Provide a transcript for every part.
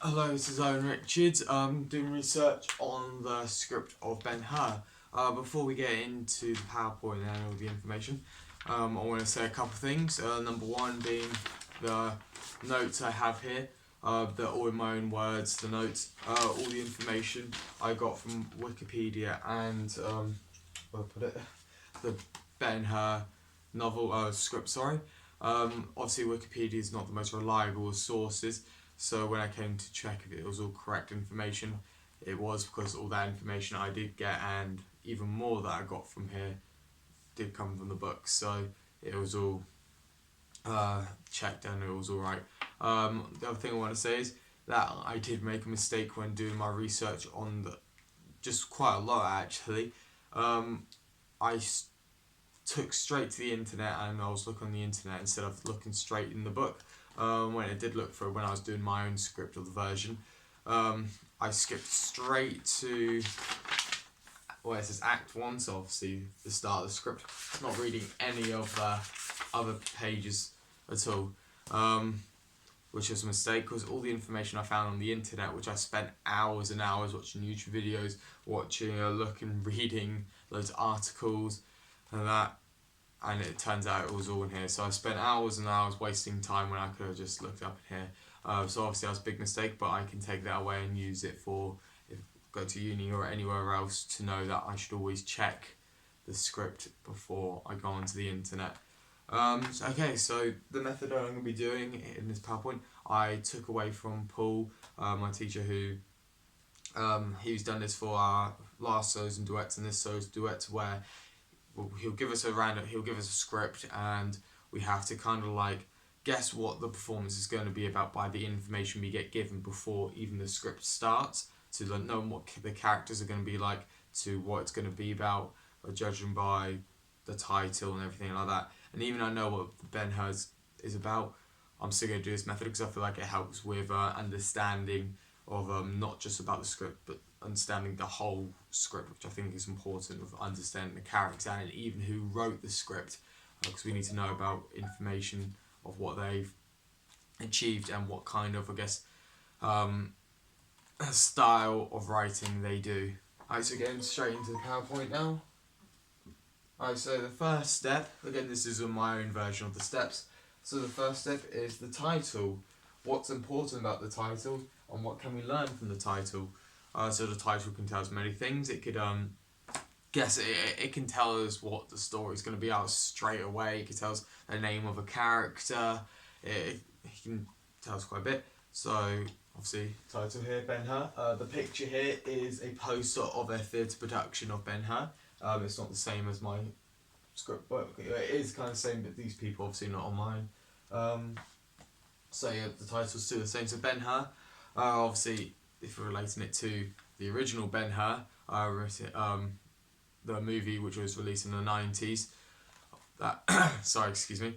Hello, this is Owen Richards. Doing research on the script of Ben-Hur. Before we get into the PowerPoint and all the information, I want to say a couple of things. Number one being the notes I have here. They're all in my own words. The notes, all the information I got from Wikipedia and where I put it, the Ben-Hur novel script. Sorry. Obviously, Wikipedia is not the most reliable of sources. So when I came to check if it was all correct information, it was, because all that information I did get and even more that I got from here did come from the book. So it was all checked and it was all right. The other thing I want to say is that I did make a mistake when doing my research on just quite a lot actually. I took straight to the internet and I was looking on the internet instead of looking straight in the book. When I did look for it, when I was doing my own script of the version, I skipped straight to it says Act 1, so obviously the start of the script, not reading any of the other pages at all, which was a mistake because all the information I found on the internet, which I spent hours and hours watching YouTube videos, looking, reading loads of articles and that, and it turns out it was all in here. So I spent hours and hours wasting time when I could have just looked up in here. So obviously that was a big mistake, but I can take that away and use it for if I go to uni or anywhere else to know that I should always check the script before I go onto the internet. So the method I'm going to be doing in this PowerPoint, I took away from Paul, my teacher, who he's done this for our last solos and duets and this solos duet, where he'll give us a script and we have to kind of like guess what the performance is going to be about by the information we get given before even the script starts, to know what the characters are going to be like, to what it's going to be about, judging by the title and everything like that. And even I know what Ben-Hur is about, I'm still going to do this method because I feel like it helps with understanding of not just about the script but understanding the whole script, which I think is important, with understanding the characters and even who wrote the script, because we need to know about information of what they've achieved and what kind of, I guess, style of writing they do. Alright, so getting straight into the PowerPoint now. Alright, so the first step, again this is my own version of the steps, so the first step is the title. What's important about the title and what can we learn from the title? So the title can tell us many things. It could it can tell us what the story is going to be out straight away. It can tell us the name of a character. It can tell us quite a bit. So obviously, title here, Ben-Hur. The picture here is a poster of a theatre production of Ben-Hur. It's not the same as my script book. It is kind of the same, but these people obviously not on mine. So yeah, the title's still the same. So Ben-Hur, obviously, if we're relating it to the original Ben-Hur, the movie which was released in the 90s, sorry, excuse me,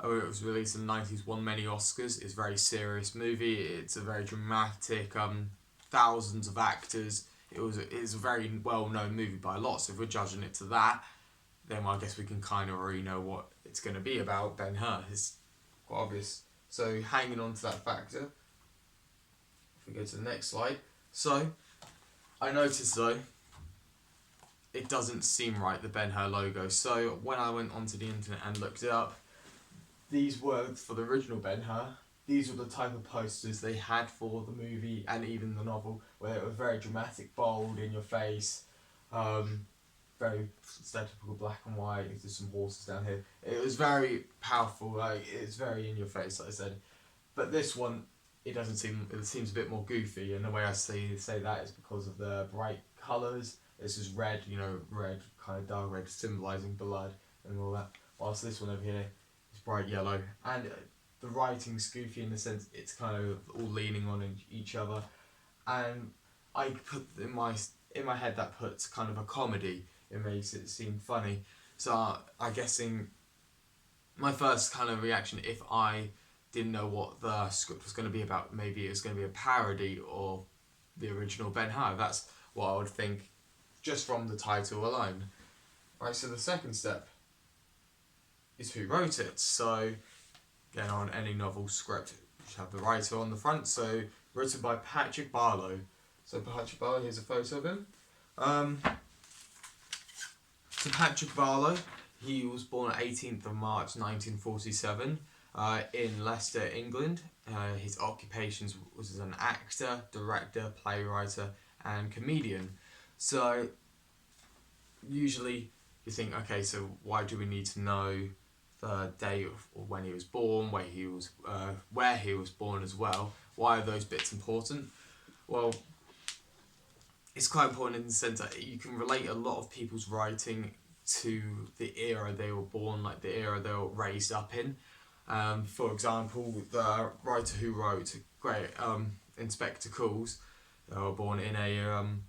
it was released in the 90s, won many Oscars. It's a very serious movie. It's a very dramatic, thousands of actors. It's a very well-known movie by lots. So if we're judging it to that, then I guess we can kind of already know what it's going to be about. Ben-Hur is quite obvious. So hanging on to that factor, if we go to the next slide. So I noticed though, it doesn't seem right, the Ben-Hur logo. So when I went onto the internet and looked it up, these were for the original Ben-Hur. These were the type of posters they had for the movie and even the novel, where it was very dramatic, bold, in your face, very stereotypical black and white. There's some horses down here. It was very powerful. Like, it's very in your face, like I said. But this one, it doesn't seem. It seems a bit more goofy, and the way I say that is because of the bright colours. This is red, red, kind of dark red, symbolising blood and all that. Whilst this one over here is bright yellow, and the writing's goofy in the sense it's kind of all leaning on each other. And I put in my head that puts kind of a comedy. It makes it seem funny. So I'm guessing my first kind of reaction, if I didn't know what the script was going to be about, maybe it was going to be a parody of the original Ben-Hur. That's what I would think just from the title alone. Right, so the second step is who wrote it. So again, on any novel script, have the writer on the front. So written by Patrick Barlow. So Patrick Barlow, here's a photo of him. So Patrick Barlow, he was born on 18th of March 1947 in Leicester, England. His occupations was as an actor, director, playwright, and comedian. So usually you think, okay, so why do we need to know the date of when he was born, where he was born as well? Why are those bits important? Well, it's quite important in the sense that you can relate a lot of people's writing to the era they were born, like the era they were raised up in. For example, the writer who wrote great Inspector Calls, they were born in in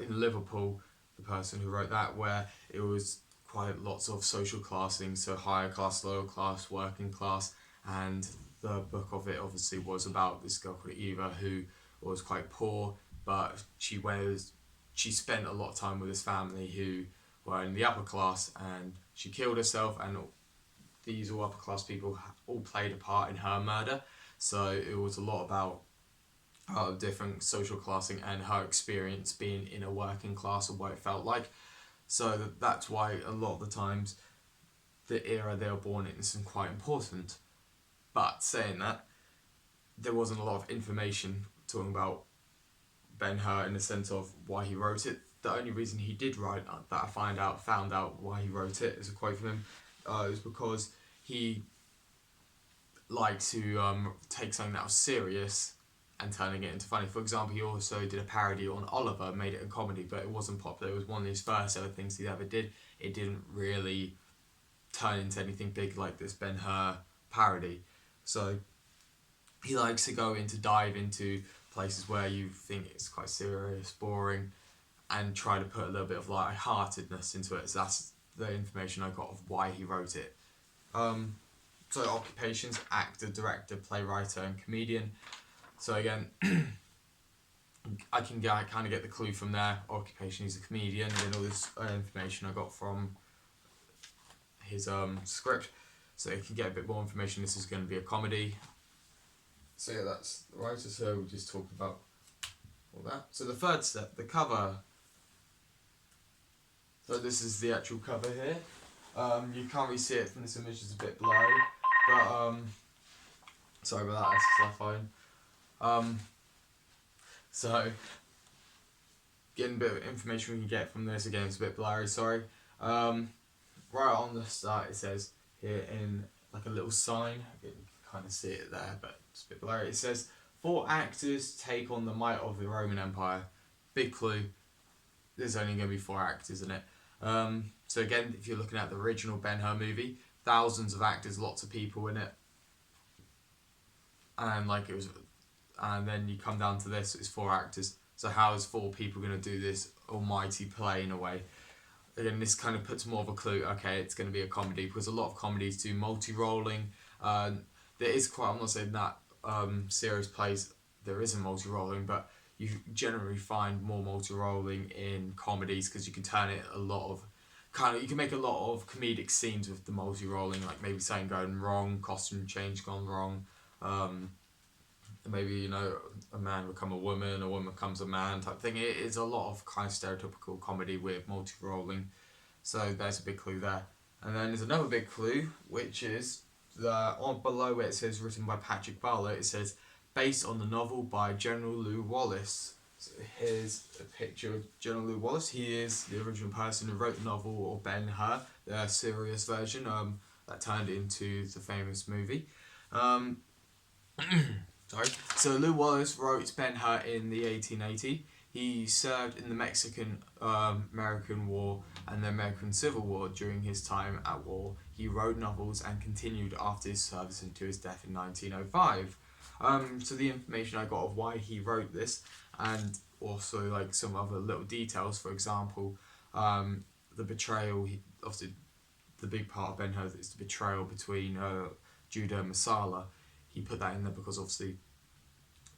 Liverpool. The person who wrote that, where it was quite lots of social classing, so higher class, lower class, working class, and the book of it obviously was about this girl called Eva who was quite poor, but she spent a lot of time with his family who were in the upper class, and she killed herself, and these all upper class people all played a part in her murder. So it was a lot about different social classing and her experience being in a working class and what it felt like. So that's why a lot of the times the era they were born in is quite important. But saying that, there wasn't a lot of information talking about Ben-Hur in the sense of why he wrote it. The only reason he did write that I found out why he wrote it is a quote from him, is because he liked to take something that was serious and turning it into funny. For example, he also did a parody on Oliver, made it a comedy, but it wasn't popular. It was one of his first ever things he ever did. It didn't really turn into anything big like this Ben-Hur parody. So he likes to dive into places where you think it's quite serious, boring, and try to put a little bit of light-heartedness into it. So that's the information I got of why he wrote it. So occupations: actor, director, playwright, and comedian. So again, I can kind of get the clue from there. Occupation, he's a comedian, and all this information I got from his script. So you can get a bit more information. This is going to be a comedy. So yeah, that's the writer. So we just talked about all that. So the third step, the cover. So this is the actual cover here. You can't really see it from this image, it's a bit blurry, but sorry about that, it's just our phone. So getting a bit of information we can get from this, again it's a bit blurry, sorry. Right on the start it says here in like a little sign, you can kind of see it there, but it's a bit blurry. It says 4 actors take on the might of the Roman Empire. Big clue, there's only going to be 4 actors in it. So again, if you're looking at the original Ben-Hur movie, thousands of actors, lots of people in it, and then you come down to this, it's 4 actors. So how is 4 people going to do this almighty play in a way? Again, this kind of puts more of a clue. Okay, it's going to be a comedy, because a lot of comedies do multi-rolling. There is quite, I'm not saying that serious plays there isn't multi-rolling, but you generally find more multi-rolling in comedies because you can turn it you can make a lot of comedic scenes with the multi-rolling, like maybe something going wrong, costume change gone wrong, maybe, a man become a woman becomes a man type thing. It is a lot of kind of stereotypical comedy with multi-rolling, so there's a big clue there. And then there's another big clue, which is on below where it says written by Patrick Barlow, it says based on the novel by General Lew Wallace. So here's a picture of General Lew Wallace. He is the original person who wrote the novel of Ben-Hur, the serious version that turned into the famous movie. Sorry. So Lew Wallace wrote Ben-Hur in the 1880. He served in the Mexican-American War and the American Civil War. During his time at war, he wrote novels and continued after his service until his death in 1905. So the information I got of why he wrote this, and also like some other little details. For example, the betrayal. Obviously, the big part of Ben-Hur is the betrayal between Judah and Messala. He put that in there because obviously,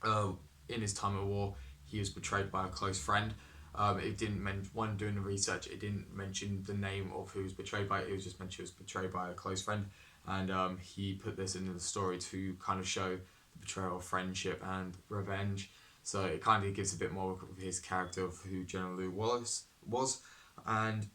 in his time of war, he was betrayed by a close friend. It didn't when doing the research, it didn't mention the name of who was betrayed by it. It was just mentioned he was betrayed by a close friend. and he put this into the story to kind of show the betrayal of friendship and revenge. So it kind of gives a bit more of his character of who General Lew Wallace was, and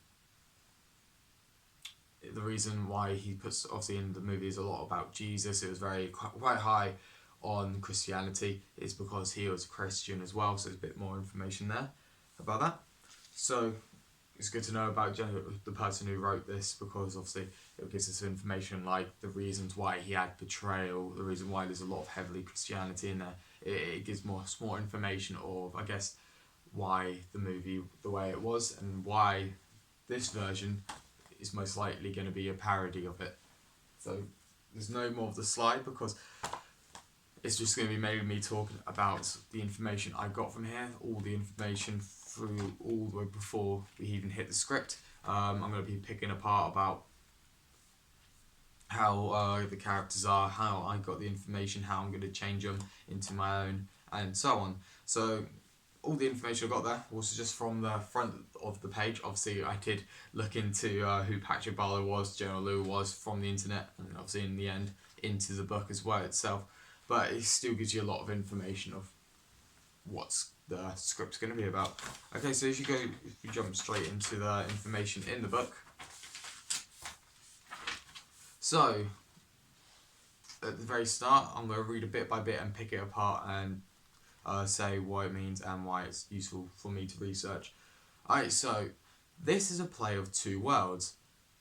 the reason why he puts, obviously in the movie, is a lot about Jesus. It was quite high on Christianity, is because he was a Christian as well, so there's a bit more information there about that. So it's good to know about the person who wrote this, because obviously it gives us information like the reasons why he had betrayal, the reason why there's a lot of heavily Christianity in there. It gives more information of, I guess, why the movie the way it was, and why this version is most likely going to be a parody of it. So there's no more of the slide, because it's just going to be mainly me talking about the information I got from here, all the information through all the way before we even hit the script. I'm going to be picking apart about how the characters are, how I got the information, how I'm going to change them into my own, and so on. So all the information I got there was just from the front of the page. Obviously, I did look into who Patrick Barlow was, General Lew was, from the internet, and obviously in the end into the book as well itself. But it still gives you a lot of information of what's the script's going to be about. Okay, so if you jump straight into the information in the book. So at the very start, I'm going to read a bit by bit and pick it apart and say what it means and why it's useful for me to research. Alright, so this is a play of two worlds.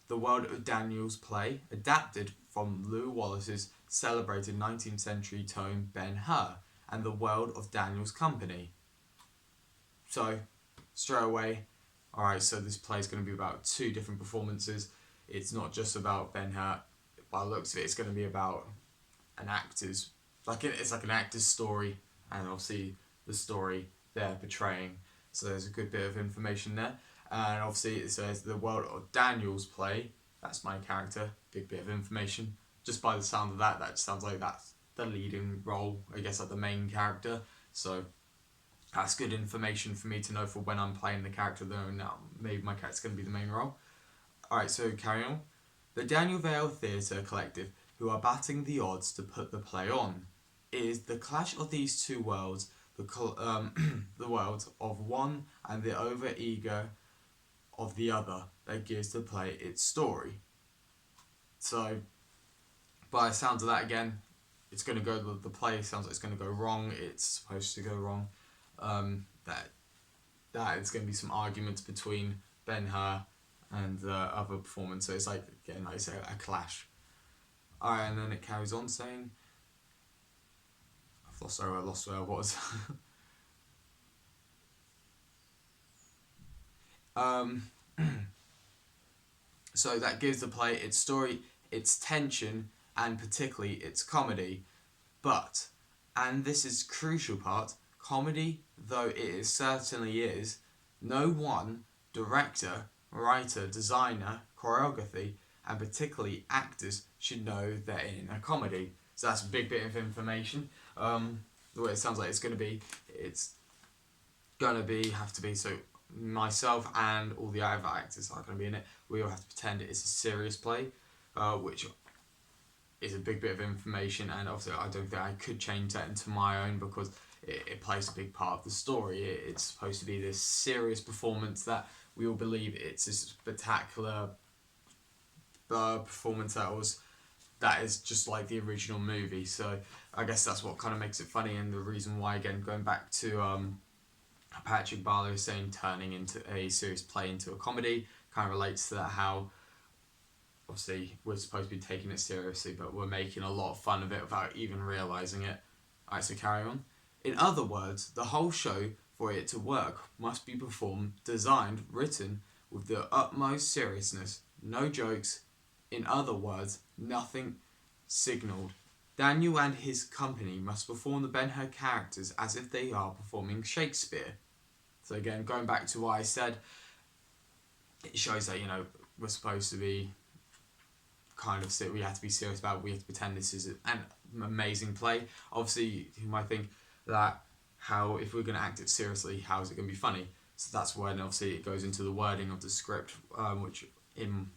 The world of Daniel's play, adapted from Lew Wallace's celebrated 19th century tome Ben-Hur, and the world of Daniel's company. So, straight away, alright, so this play is going to be about two different performances. It's not just about Ben-Hur. By the looks of it, it's going to be about an actor's, it's like an actor's story, and obviously the story they're portraying. So there's a good bit of information there. And obviously it says the world of Daniel's play, that's my character, big bit of information. Just by the sound of that, that sounds like that's the leading role, I guess, like the main character. So that's good information for me to know for when I'm playing the character, though now maybe my character's going to be the main role. Alright, so carry on. The Daniel Vale Theatre Collective, who are batting the odds to put the play on. It is the clash of these two worlds, the world of one and the over-ego of the other, that gives the play its story. So, by the sounds of that again, it's going to go, the play sounds like it's going to go wrong, it's supposed to go wrong. That it's going to be some arguments between Ben-Hur and the other performance, so it's like, again, like I say, a clash. Alright, and then it carries on saying, I lost where I was. So that gives the play its story, its tension, and particularly its comedy. But, and this is crucial part, comedy though it is certainly is, no one, director, writer, designer, choreography, and particularly actors should know they're in a comedy. So that's a big bit of information. The way it sounds like it's going to be, have to be, so myself and all the other actors are going to be in it. We all have to pretend it's a serious play, which is a big bit of information, and obviously I don't think I could change that into my own, because it plays a big part of the story. It's supposed to be this serious performance that we all believe it's a spectacular performance that is just like the original movie. So I guess that's what kind of makes it funny, and the reason why, again, going back to Patrick Barlow saying turning into a serious play into a comedy, kind of relates to that, how obviously we're supposed to be taking it seriously, but we're making a lot of fun of it without even realising it. Alright, so carry on. In other words, the whole show, for it to work, must be performed, designed, written with the utmost seriousness. No jokes. In other words, nothing signalled. Daniel and his company must perform the Ben-Hur characters as if they are performing Shakespeare. So again, going back to what I said, it shows that, we're supposed to be we have to be serious about it. We have to pretend this is an amazing play. Obviously, you might think that if we're going to act it seriously, how is it going to be funny? So that's when obviously it goes into the wording of the script, which in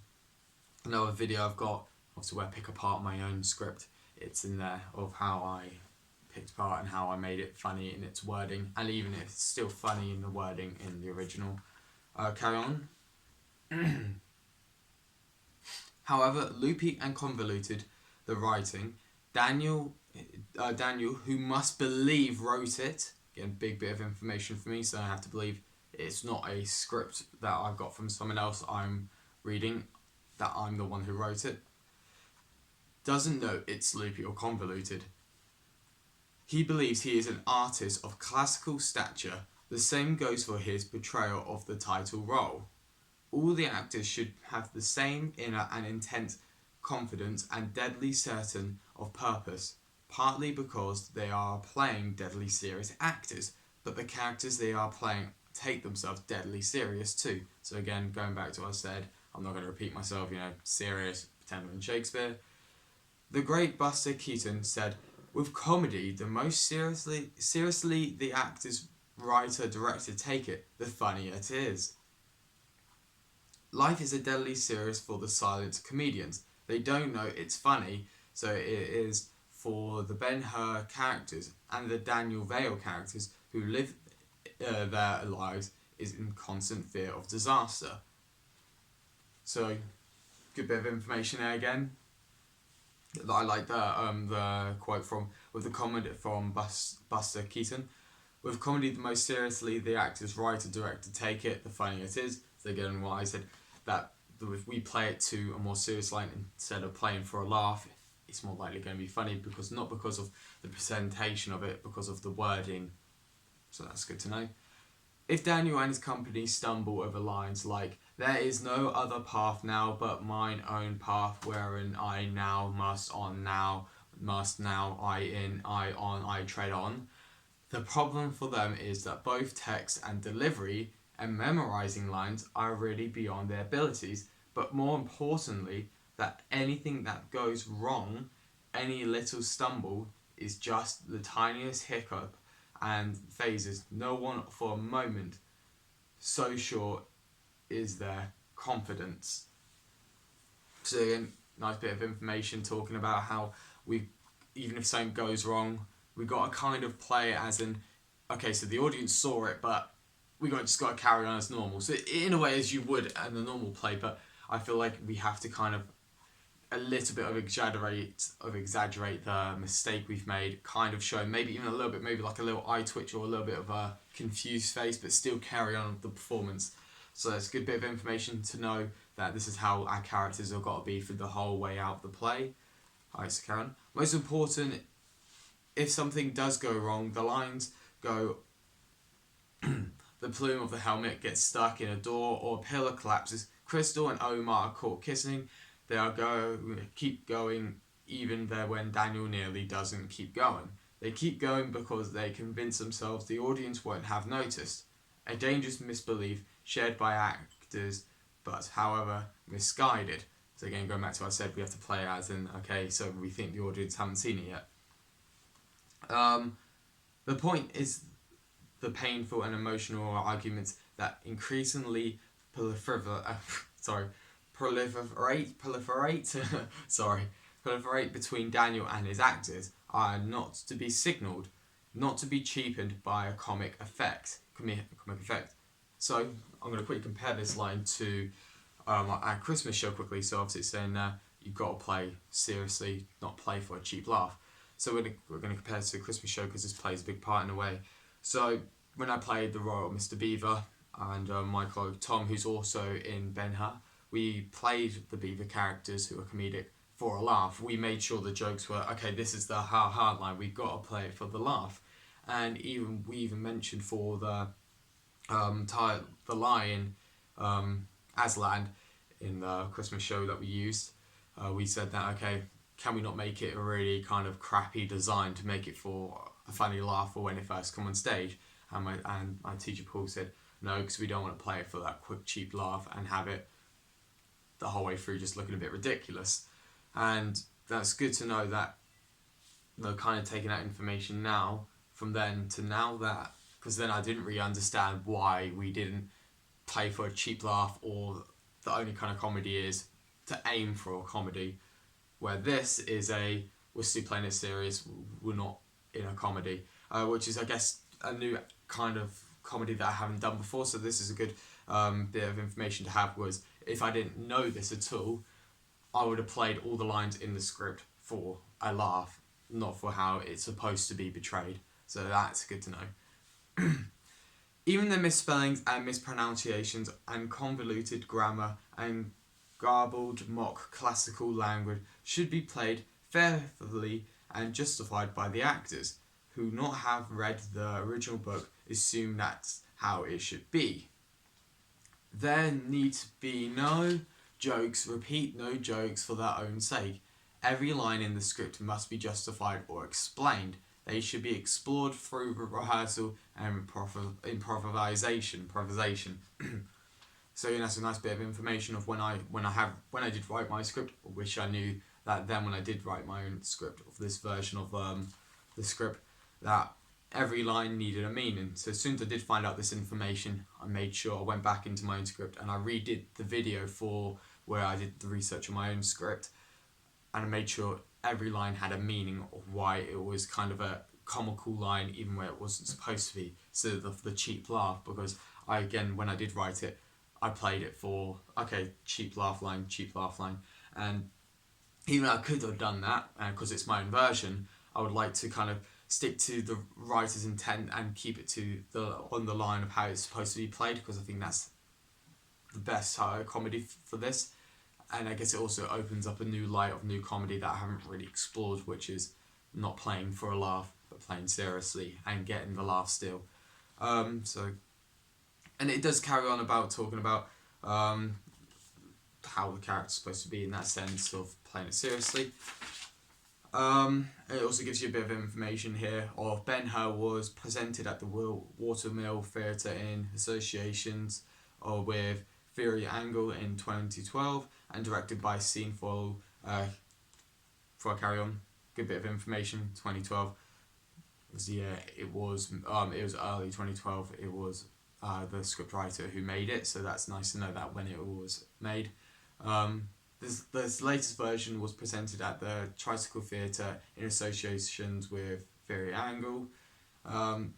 another video I've got, obviously where I pick apart my own script, it's in there of how I picked apart and how I made it funny in its wording, and even if it's still funny in the wording in the original. Carry on. However, loopy and convoluted the writing, Daniel, who must believe wrote it. Again, big bit of information for me, so I have to believe it's not a script that I've got from someone else I'm reading, that I'm the one who wrote it. Doesn't know it's loopy or convoluted. He believes he is an artist of classical stature. The same goes for his portrayal of the title role. All the actors should have the same inner and intense confidence and deadly certain of purpose, partly because they are playing deadly serious actors, but the characters they are playing take themselves deadly serious too. So again, going back to what I said, I'm not going to repeat myself, serious, pretend I'm in Shakespeare. The great Buster Keaton said, with comedy, the most seriously the actors, writer, director take it, the funnier it is. Life is a deadly serious for the silent comedians. They don't know it's funny, so it is for the Ben-Hur characters and the Daniel Vale characters who live their lives is in constant fear of disaster. So, good bit of information there again. I like the quote with the comment from Buster Keaton. With comedy, the most seriously the actors, writer, director take it, the funnier it is. So again, what I said, that if we play it to a more serious line instead of playing for a laugh, it's more likely going to be funny, not because of the presentation of it, because of the wording. So that's good to know. If Daniel and his company stumble over lines like, there is no other path now but mine own path, wherein I now must now I in, I on, I tread on. The problem for them is that both text and delivery and memorizing lines are really beyond their abilities, but more importantly, that anything that goes wrong, any little stumble, is just the tiniest hiccup and phases no one for a moment so sure is their confidence. So again, nice bit of information talking about how even if something goes wrong, we got to kind of play it as in, okay, so the audience saw it, but just got to carry on as normal. So in a way, as you would in the normal play, but I feel like we have to kind of a little bit of exaggerate the mistake we've made, kind of show maybe even a little bit, maybe like a little eye twitch or a little bit of a confused face, but still carry on with the performance. So it's a good bit of information to know that this is how our characters have got to be for the whole way out of the play. Alright, so Karen. Most important, if something does go wrong, the lines go, the plume of the helmet gets stuck in a door or a pillar collapses. Crystal and Omar are caught kissing. They keep going even there when Daniel nearly doesn't keep going. They keep going because they convince themselves the audience won't have noticed. A dangerous misbelief shared by actors, but however misguided. So again, going back to what I said, we have to play as in, okay, so we think the audience haven't seen it yet. The point is the painful and emotional arguments that increasingly proliferate between Daniel and his actors are not to be signalled, not to be cheapened by a comic effect. So I'm going to quickly compare this line to our Christmas show quickly. So obviously it's saying you've got to play seriously, not play for a cheap laugh. So we're going to compare it to the Christmas show because this plays a big part in a way. So when I played the Royal Mr. Beaver and my colleague Tom, who's also in Ben-Hur, we played the Beaver characters who are comedic for a laugh. We made sure the jokes were, okay, this is the hard line, we've got to play it for the laugh. And we even mentioned for the lion Aslan in the Christmas show that we used, we said that, okay, can we not make it a really kind of crappy design to make it for a funny laugh for when it first come on stage? And my teacher Paul said, no, because we don't want to play it for that quick, cheap laugh and have it the whole way through just looking a bit ridiculous. And that's good to know that kind of taking that information now from then to now, that because then I didn't really understand why we didn't play for a cheap laugh, or the only kind of comedy is to aim for a comedy. where this is we're still playing it serious, we're not in a comedy, which is, I guess, a new kind of comedy that I haven't done before, so this is a good bit of information to have. Was if I didn't know this at all, I would have played all the lines in the script for a laugh, not for how it's supposed to be portrayed, so that's good to know. Even the misspellings and mispronunciations and convoluted grammar and garbled mock classical language should be played faithfully and justified by the actors, who not have read the original book assume that's how it should be. There need to be no jokes, repeat no jokes for their own sake. Every line in the script must be justified or explained. They should be explored through rehearsal and improvisation. So that's a nice bit of information of when I did write my script. I wish I knew that then when I did write my own script of this version of the script, that every line needed a meaning. So as soon as I did find out this information, I made sure I went back into my own script and I redid the video for where I did the research on my own script, and I made sure every line had a meaning of why it was kind of a comical line even where it wasn't supposed to be. So the cheap laugh, because when I did write it, I played it for, okay, cheap laugh line, and even though I could have done that, because it's my own version, I would like to kind of stick to the writer's intent and keep it to on the line of how it's supposed to be played, because I think that's the best comedy for this. And I guess it also opens up a new light of new comedy that I haven't really explored, which is not playing for a laugh, but playing seriously and getting the laugh still. And it does carry on about talking about how the character's supposed to be in that sense of playing it seriously. It also gives you a bit of information here of Ben-Hur was presented at the Watermill Theatre in associations with Theory Angle in 2012 and directed by Scenefoil. Before I carry on, good bit of information. 2012 was the year. It was early 2012. It was the scriptwriter who made it, so that's nice to know that when it was made. This latest version was presented at the Tricycle Theatre in associations with Theory Angle, and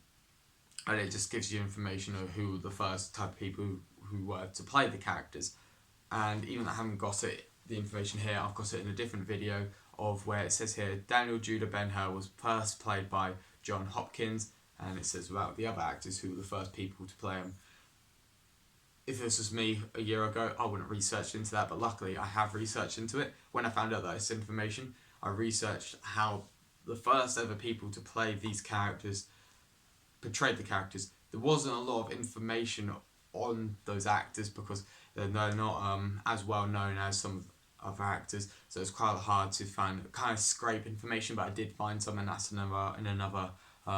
it just gives you information of who the first type of people who were to play the characters. And even though I haven't got the information here, I've got it in a different video of where it says here Daniel Judah Ben-Hur was first played by John Hopkins, and it says about the other actors who were the first people to play him. If this was me a year ago, I wouldn't have researched into that, but luckily I have researched into it. When I found out that it's information, I researched how the first ever people to play these characters portrayed the characters. There wasn't a lot of information on those actors because they're not as well known as some other actors, so it's quite hard to kind of scrape information, but I did find some, and that's in another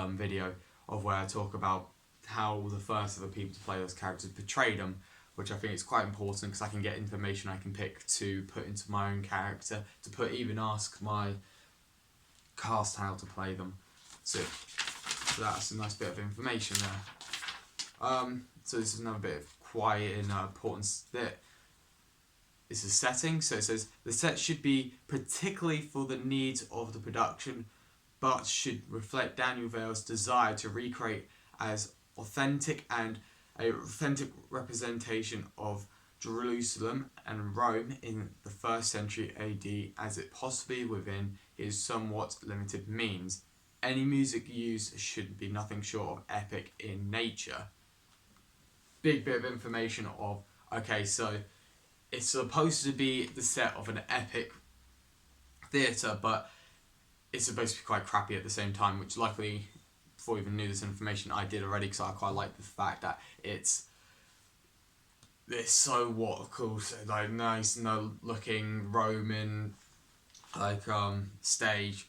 video of where I talk about how the first of the people to play those characters portrayed them, which I think is quite important because I can get information I can pick to put into my own character, even ask my cast how to play them. So that's a nice bit of information there. So this is another bit of quiet and important bit. This is setting. So it says the set should be particularly for the needs of the production, but should reflect Daniel Vale's desire to recreate as authentic representation of Jerusalem and Rome in the 1st century AD as it possibly within his somewhat limited means. Any music used should be nothing short of epic in nature. Big bit of information of, okay, so it's supposed to be the set of an epic theatre, but it's supposed to be quite crappy at the same time, which luckily, before I even knew this information, I did already, because I quite like the fact that it's so like nice, looking Roman stage,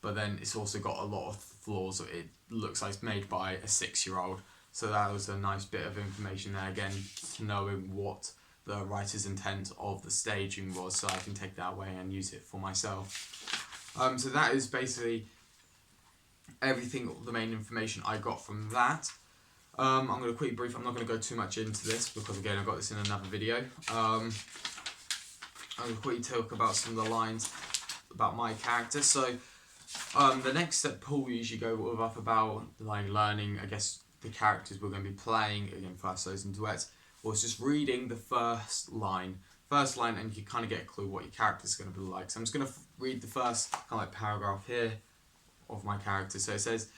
but then it's also got a lot of flaws. It looks like it's made by a 6-year-old, so that was a nice bit of information there, again, knowing what the writer's intent of the staging was, so I can take that away and use it for myself. So that is basically everything, the main information I got from that. I'm going to quickly brief, I'm not going to go too much into this because again I got this in another video. I'm going to quickly talk about some of the lines. about my character. So the next step Paul usually go with us about like learning, I guess, the characters we're going to be playing, again, first solos and duets, was just reading the first line, and you kind of get a clue what your character's going to be like. So I'm just going to read the first kind of like paragraph here of my character. So it says,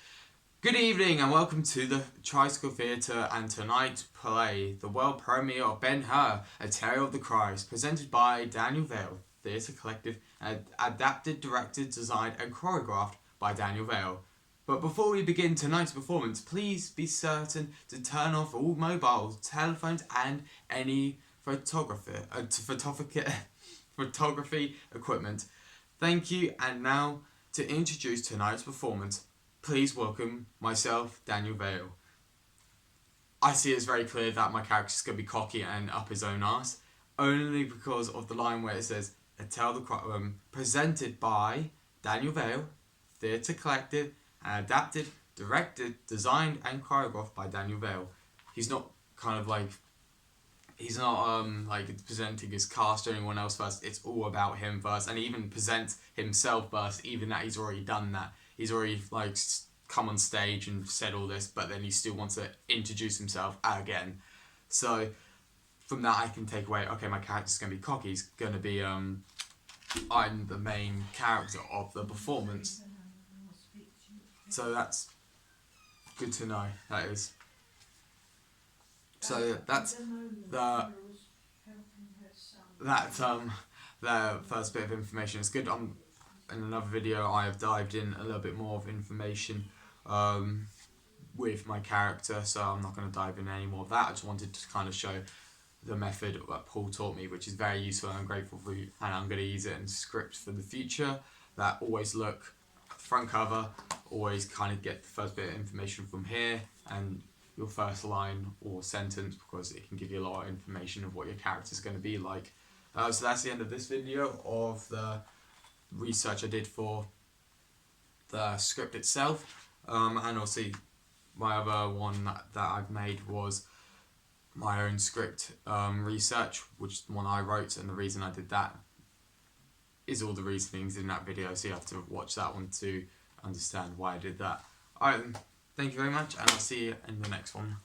"Good evening and welcome to the Tricycle Theatre and tonight's play, the world premiere of Ben-Hur, A Tale of the Christ, presented by Daniel Vale Theatre Collective, and adapted, directed, designed and choreographed by Daniel Vale. But before we begin tonight's performance, please be certain to turn off all mobile telephones and any photography equipment. Thank you, and now to introduce tonight's performance, please welcome myself, Daniel Vale." I see it's very clear that my character's going to be cocky and up his own arse, only because of the line where it says, "A Tale of the Christ, presented by Daniel Vale, Theatre Collective, and adapted, directed, designed and choreographed by Daniel Vale." He's not kind of like, he's not like presenting his cast or anyone else first. It's all about him first, and he even presents himself first, even that he's already done that. He's already like come on stage and said all this, but then he still wants to introduce himself again. So from that I can take away, okay, my character's going to be cocky. He's going to be, I'm the main character of the performance. So that's good to know, that is. So that's the first bit of information. It's good. In another video I have dived in a little bit more of information with my character, so I'm not going to dive in any more of that. I just wanted to kind of show the method that Paul taught me, which is very useful and I'm grateful for, and I'm going to use it in scripts for the future that always look at the front cover, always kind of get the first bit of information from here and your first line or sentence, because it can give you a lot of information of what your character is going to be like. So that's the end of this video of the research I did for the script itself, and also my other one that I've made was my own script research, which is the one I wrote, and the reason I did that is all the reasonings in that video, so you have to watch that one to understand why I did that. Alright then, thank you very much, and I'll see you in the next one.